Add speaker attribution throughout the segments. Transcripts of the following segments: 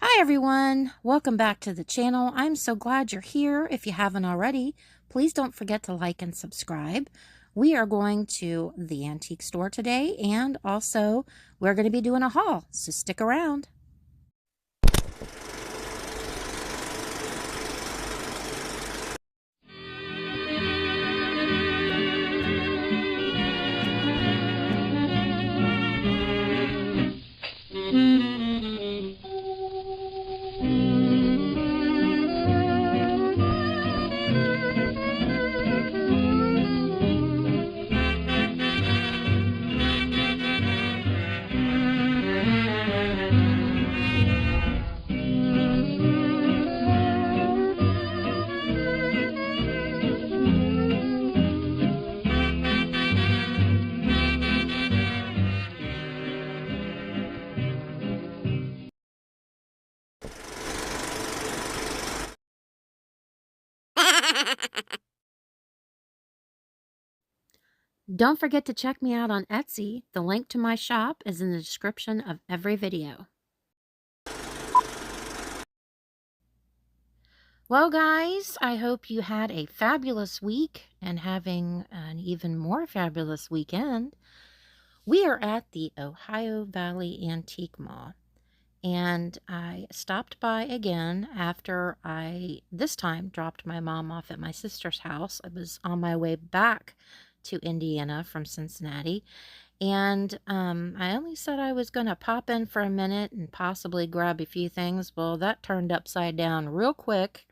Speaker 1: Hi everyone, welcome back to the channel. I'm so glad you're here. If you haven't already, please don't forget to like and subscribe. We are going to the antique store today, and also we're going to be doing a haul, so stick around. Don't forget to check me out on Etsy. The link to my shop is in the description of every video. Well, guys, I hope you had a fabulous week and having an even more fabulous weekend. We are at the Ohio Valley Antique Mall, and I stopped by again after I, this time, dropped my mom off at my sister's house. I was on my way back to Indiana from Cincinnati, and I only said I was going to pop in for a minute and possibly grab a few things. Well, that turned upside down real quick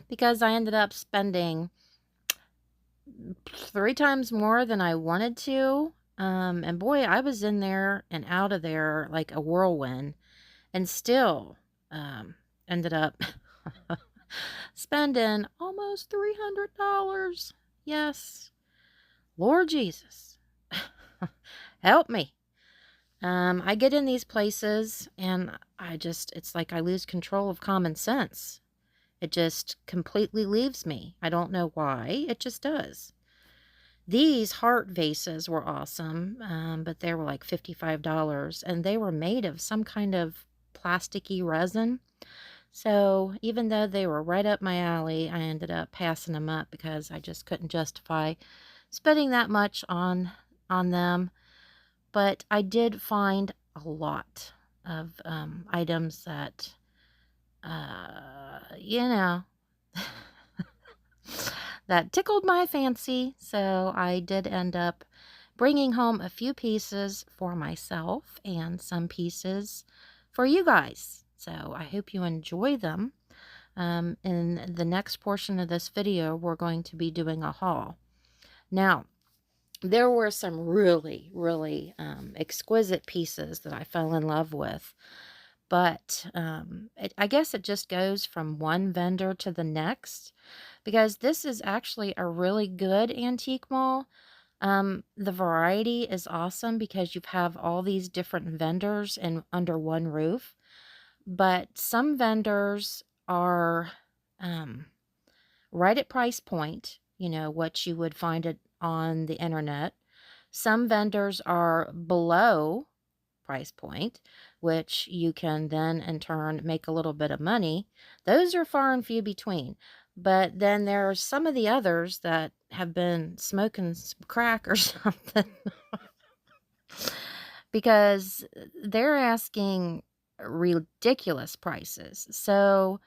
Speaker 1: because I ended up spending 3 times more than I wanted to. And boy, I was in there and out of there like a whirlwind, and still ended up spending almost $300. Yes, Lord Jesus, help me. I get in these places and it's like I lose control of common sense. It just completely leaves me. I don't know why. It just does. These heart vases were awesome, but they were like $55, and they were made of some kind of plasticky resin. So even though they were right up my alley, I ended up passing them up because I just couldn't justify spending that much on them. But I did find a lot of items that, you know, that tickled my fancy. So I did end up bringing home a few pieces for myself and some pieces for you guys. So I hope you enjoy them. In the next portion of this video, we're going to be doing a haul. Now, there were some really, really exquisite pieces that I fell in love with. But I guess it just goes from one vendor to the next, because this is actually a really good antique mall. The variety is awesome because you have all these different vendors under one roof. But some vendors are right at price point, what you would find it on the internet. Some vendors are below price point, which you can then in turn make a little bit of money. Those are far and few between. But then there are some of the others that have been smoking some crack or something because they're asking ridiculous prices. So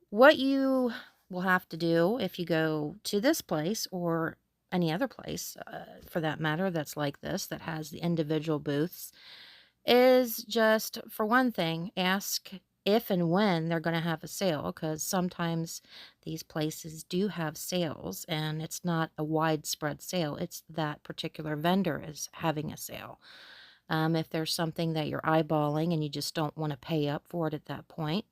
Speaker 1: what you will have to do if you go to this place or any other place, for that matter, that's like this, that has the individual booths, is just, for one thing, ask if and when they're going to have a sale, because sometimes these places do have sales, and it's not a widespread sale. It's that particular vendor is having a sale. If there's something that you're eyeballing and you just don't want to pay up for it at that point,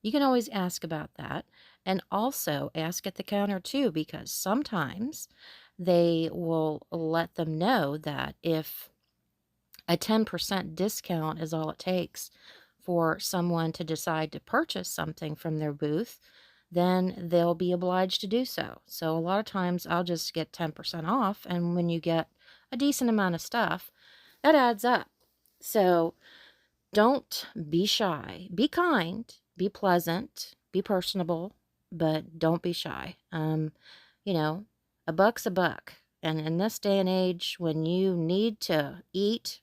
Speaker 1: you can always ask about that. And also ask at the counter too, because sometimes they will let them know that if a 10% discount is all it takes for someone to decide to purchase something from their booth, then they'll be obliged to do so. So a lot of times I'll just get 10% off, and when you get a decent amount of stuff, that adds up. So Don't be shy. Be kind, be pleasant, be personable, but don't be shy. You know, a buck's a buck. And in this day and age, when you need to eat,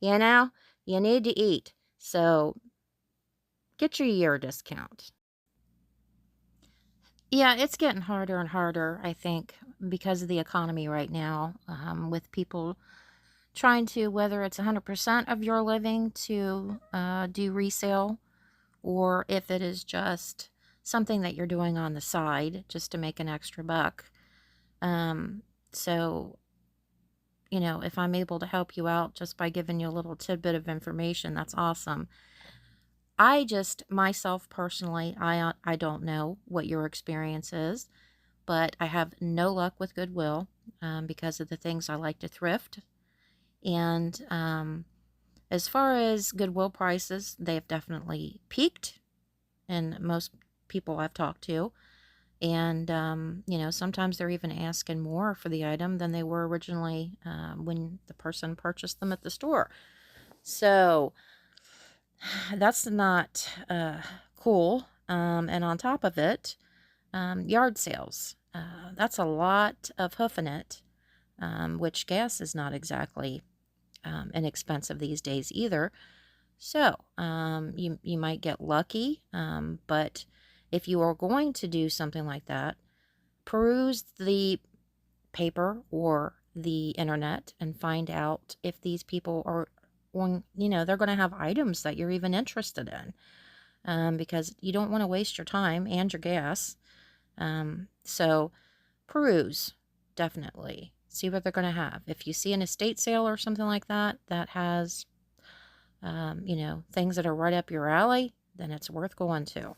Speaker 1: you know, you need to eat. So get your year discount. Yeah, it's getting harder and harder, I think, because of the economy right now, with people trying to, whether it's 100% of your living to do resale, or if it is just something that you're doing on the side just to make an extra buck. Um, so, if I'm able to help you out just by giving you a little tidbit of information, that's awesome. I just, myself personally, I don't know what your experience is, but I have no luck with Goodwill because of the things I like to thrift. And as far as Goodwill prices, they've definitely peaked in most people I've talked to. And, sometimes they're even asking more for the item than they were originally when the person purchased them at the store. So that's not cool. And on top of it, yard sales. That's a lot of hoofing it, which gas is not exactly inexpensive these days either. So you might get lucky, but if you are going to do something like that, peruse the paper or the internet and find out if these people are on, they're going to have items that you're even interested in, because you don't want to waste your time and your gas. So peruse, definitely. See what they're going to have. If you see an estate sale or something like that that has, things that are right up your alley, then it's worth going to.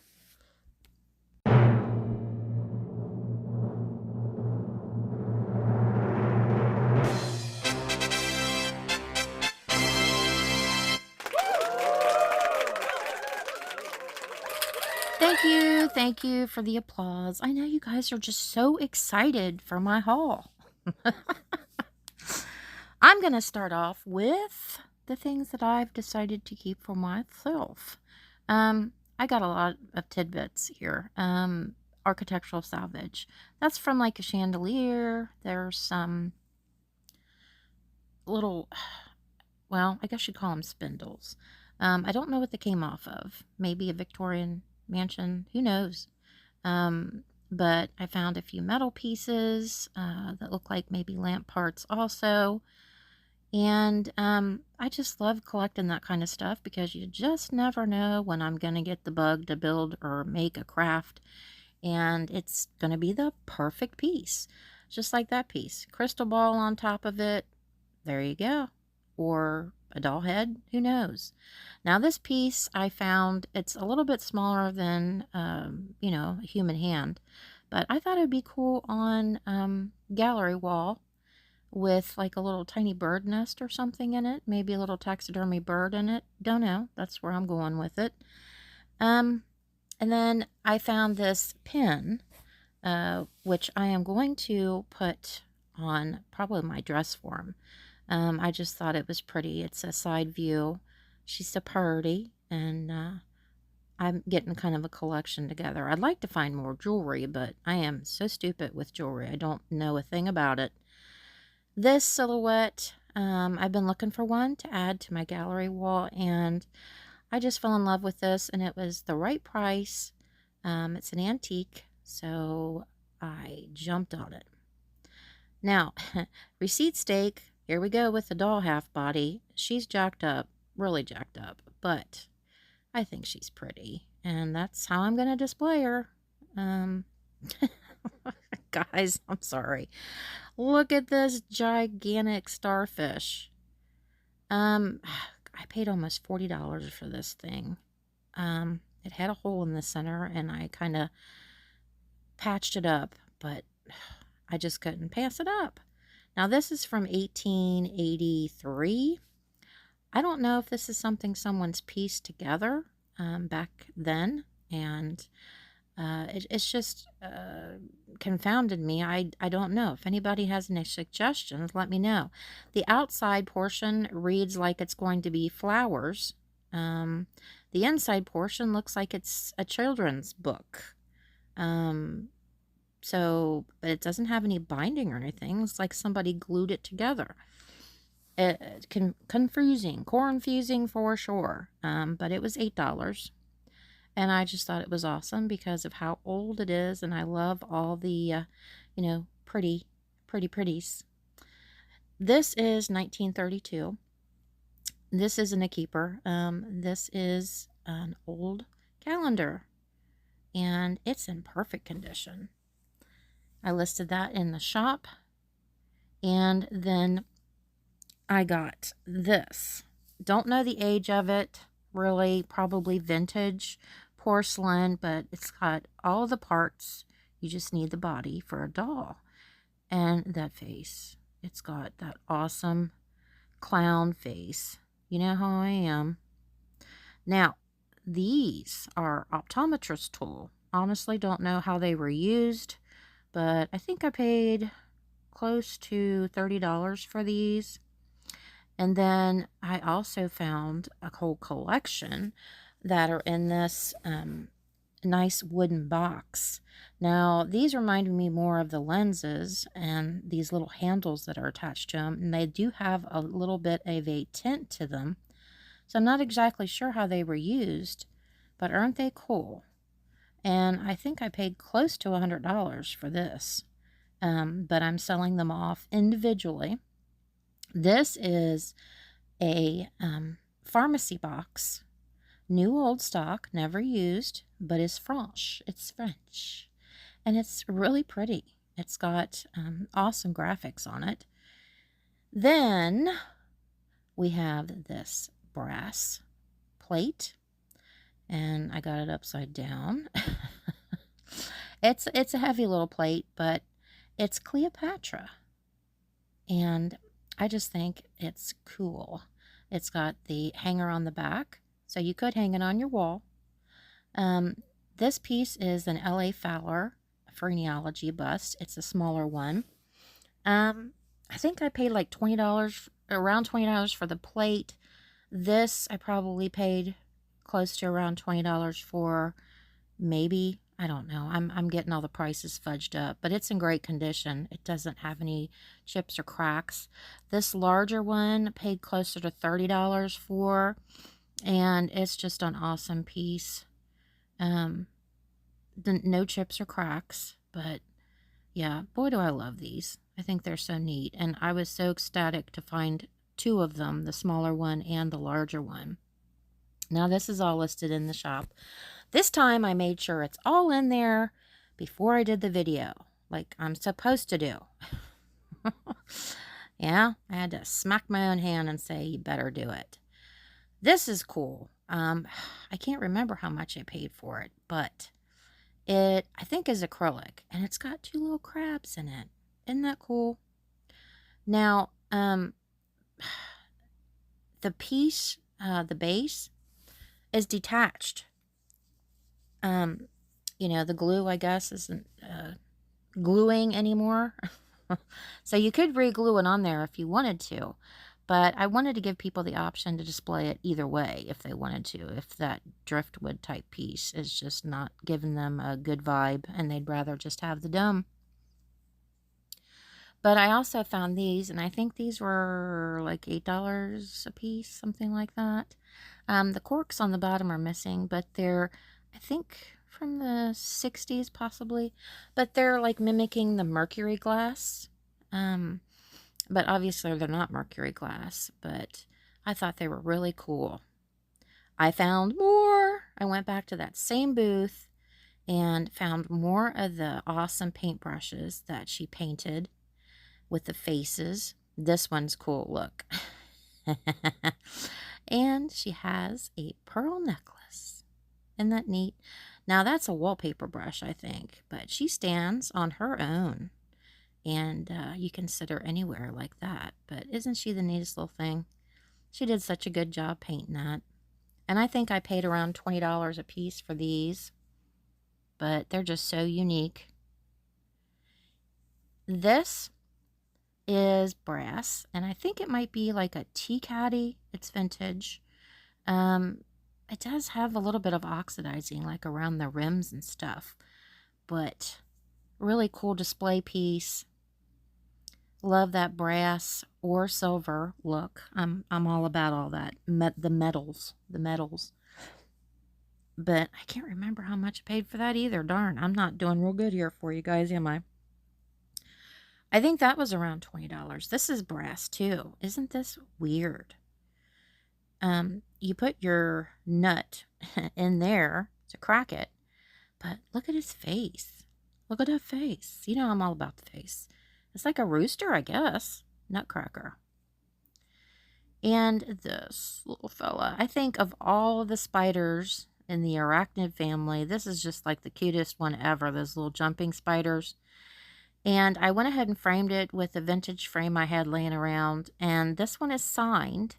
Speaker 1: Thank you for the applause. I know you guys are just so excited for my haul. I'm going to start off with the things that I've decided to keep for myself. I got a lot of tidbits here. Architectural salvage. That's from like a chandelier. There's some little, well, I guess you'd call them spindles. I don't know what they came off of. Maybe a Victorian mansion. Who knows? But I found a few metal pieces that look like maybe lamp parts also. And I just love collecting that kind of stuff because you just never know when I'm going to get the bug to build or make a craft. And it's going to be the perfect piece. Just like that piece. Crystal ball on top of it. There you go. Or a doll head. Who knows? Now this piece I found, it's a little bit smaller than, a human hand. But I thought it would be cool on gallery wall with like a little tiny bird nest or something in it. Maybe a little taxidermy bird in it. Don't know. That's where I'm going with it. And then I found this pin, which I am going to put on probably my dress form. I just thought it was pretty. It's a side view. She's so pretty, and I'm getting kind of a collection together. I'd like to find more jewelry, but I am so stupid with jewelry. I don't know a thing about it. This silhouette, I've been looking for one to add to my gallery wall, and I just fell in love with this, and it was the right price. It's an antique, so I jumped on it. Now, receipt steak, here we go with the doll half body. She's jacked up, really jacked up, but I think she's pretty, and that's how I'm going to display her. Guys, I'm sorry. Look at this gigantic starfish. I paid almost $40 for this thing. It had a hole in the center, and I kind of patched it up, but I just couldn't pass it up. Now, this is from 1883. I don't know if this is something someone's pieced together back then, and It's just confounded me. I don't know. If anybody has any suggestions, let me know. The outside portion reads like it's going to be flowers. Um, the inside portion looks like it's a children's book. Um, but it doesn't have any binding or anything. It's like somebody glued it together. Confusing for sure. But it was $8. And I just thought it was awesome because of how old it is. And I love all the, pretties. This is 1932. This isn't a keeper. This is an old calendar. And it's in perfect condition. I listed that in the shop. And then I got this. Don't know the age of it. Really, probably vintage porcelain, but it's got all the parts. You just need the body for a doll. And that face. It's got that awesome clown face. You know how I am. Now, these are optometrist tool. Honestly, don't know how they were used, but I think I paid close to $30 for these. And then I also found a whole collection that are in this nice wooden box. Now, these remind me more of the lenses and these little handles that are attached to them. And they do have a little bit of a tint to them. So I'm not exactly sure how they were used, but aren't they cool? And I think I paid close to $100 for this. But I'm selling them off individually. This is a pharmacy box. New old stock, never used, but is French. It's French. And it's really pretty. It's got awesome graphics on it. Then we have this brass plate. And I got it upside down. It's a heavy little plate, but it's Cleopatra. And I just think it's cool. It's got the hanger on the back, so you could hang it on your wall. This piece is an L.A. Fowler phrenology bust. It's a smaller one. I think I paid like around $20 for the plate. This I probably paid close to around $20 for. Maybe, I don't know. I'm getting all the prices fudged up, but it's in great condition. It doesn't have any chips or cracks. This larger one paid closer to $30 for, and it's just an awesome piece. No chips or cracks, but yeah, boy do I love these. I think they're so neat, and I was so ecstatic to find two of them, the smaller one and the larger one. Now this is all listed in the shop. This time I made sure it's all in there before I did the video, like I'm supposed to do. Yeah, I had to smack my own hand and say, you better do it. This is cool. I can't remember how much I paid for it, but it, I think, is acrylic, and it's got two little crabs in it. Isn't that cool? Now, the piece, the base, is detached. The glue, I guess, isn't gluing anymore. So you could re-glue it on there if you wanted to, but I wanted to give people the option to display it either way if they wanted to, if that driftwood type piece is just not giving them a good vibe and they'd rather just have the dome. But I also found these, and I think these were like $8 a piece, something like that. The corks on the bottom are missing, but they're, I think, from the 60s possibly. But they're like mimicking the mercury glass. But obviously they're not mercury glass, but I thought they were really cool. I found more. I went back to that same booth and found more of the awesome paintbrushes that she painted with the faces. This one's cool, look. And she has a pearl necklace. Isn't that neat? Now that's a wallpaper brush, I think, but she stands on her own. And you can sit her anywhere like that. But isn't she the neatest little thing? She did such a good job painting that. And I think I paid around $20 a piece for these. but they're just so unique. This is brass, and I think it might be like a tea caddy. It's vintage. It does have a little bit of oxidizing, like around the rims and stuff, but really cool display piece. Love that brass or silver look. I'm all about all that. The metals. But I can't remember how much I paid for that either. Darn, I'm not doing real good here for you guys, am I? I think that was around $20. This is brass too. Isn't this weird? You put your nut in there to crack it, but look at his face. Look at that face. You know I'm all about the face. It's like a rooster, I guess. Nutcracker. And this little fella. I think of all the spiders in the arachnid family, this is just like the cutest one ever. Those little jumping spiders. And I went ahead and framed it with a vintage frame I had laying around. And this one is signed.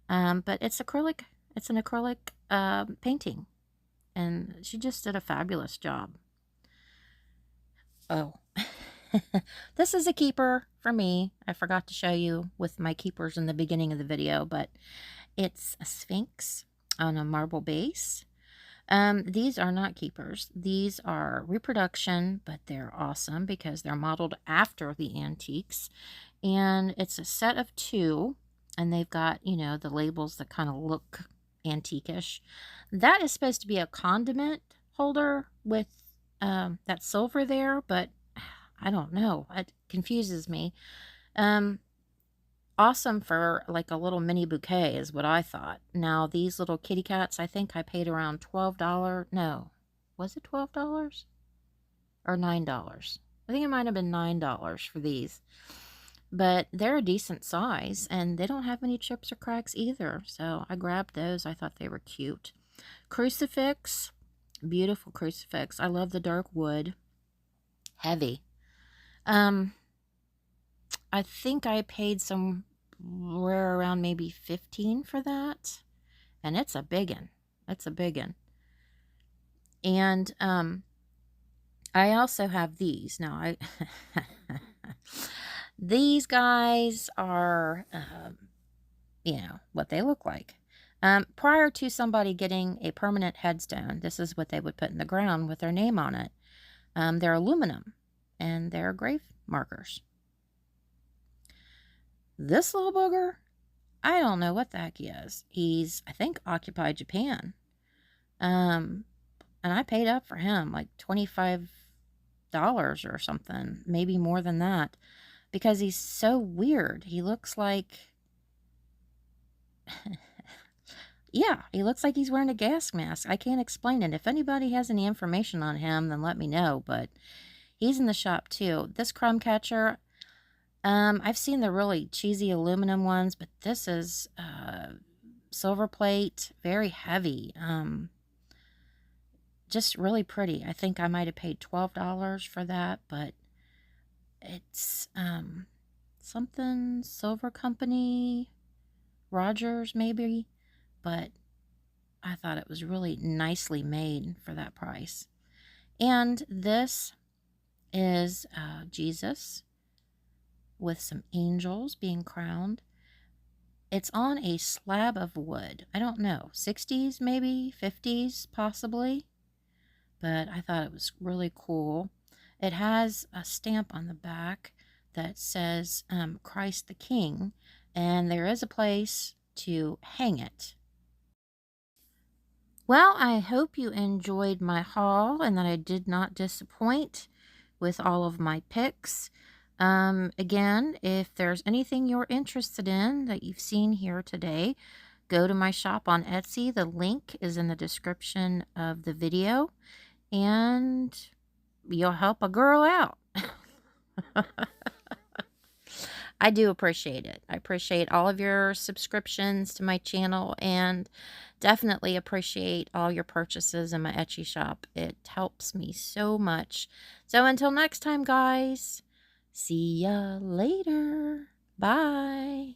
Speaker 1: But it's acrylic. It's an acrylic painting. And she just did a fabulous job. Oh. This is a keeper for me. I forgot to show you with my keepers in the beginning of the video, but it's a sphinx on a marble base. These are not keepers. These are reproduction, but they're awesome because they're modeled after the antiques. And it's a set of 2, and they've got, you know, the labels that kind of look antique-ish. That is supposed to be a condiment holder with that silver there, but I don't know. It confuses me. Awesome for like a little mini bouquet is what I thought. Now, these little kitty cats, I think I paid around $12. No. Was it $12? Or $9? I think it might have been $9 for these. But they're a decent size, and they don't have any chips or cracks either. So I grabbed those. I thought they were cute. Crucifix. Beautiful crucifix. I love the dark wood. Heavy. I think I paid somewhere around maybe $15 for that. And it's a big one. It's a big one. And I also have these. Now, these guys are, you know, what they look like. Prior to somebody getting a permanent headstone, this is what they would put in the ground with their name on it. They're aluminum, and they're grave markers. This little booger, I don't know what the heck he is. He's, I think, occupied Japan. And I paid up for him like $25 or something, maybe more than that, because he's so weird. He looks like, yeah, he looks like he's wearing a gas mask. I can't explain it. If anybody has any information on him, then let me know, but he's in the shop too. This crumb catcher, I've seen the really cheesy aluminum ones, but this is silver plate, very heavy. Just really pretty. I think I might have paid $12 for that, but it's something Silver Company, Rogers maybe, but I thought it was really nicely made for that price. And this is Jesus with some angels being crowned. It's on a slab of wood. I don't know, 60s maybe, 50s possibly, but I thought it was really cool. It has a stamp on the back that says Christ the King, and there is a place to hang it. Well, I hope you enjoyed my haul and that I did not disappoint with all of my picks. Again, if there's anything you're interested in that you've seen here today, go to my shop on Etsy. The link is in the description of the video, and you'll help a girl out. I do appreciate it. I appreciate all of your subscriptions to my channel, and definitely appreciate all your purchases in my Etsy shop. It helps me so much. So until next time, guys, see ya later. Bye.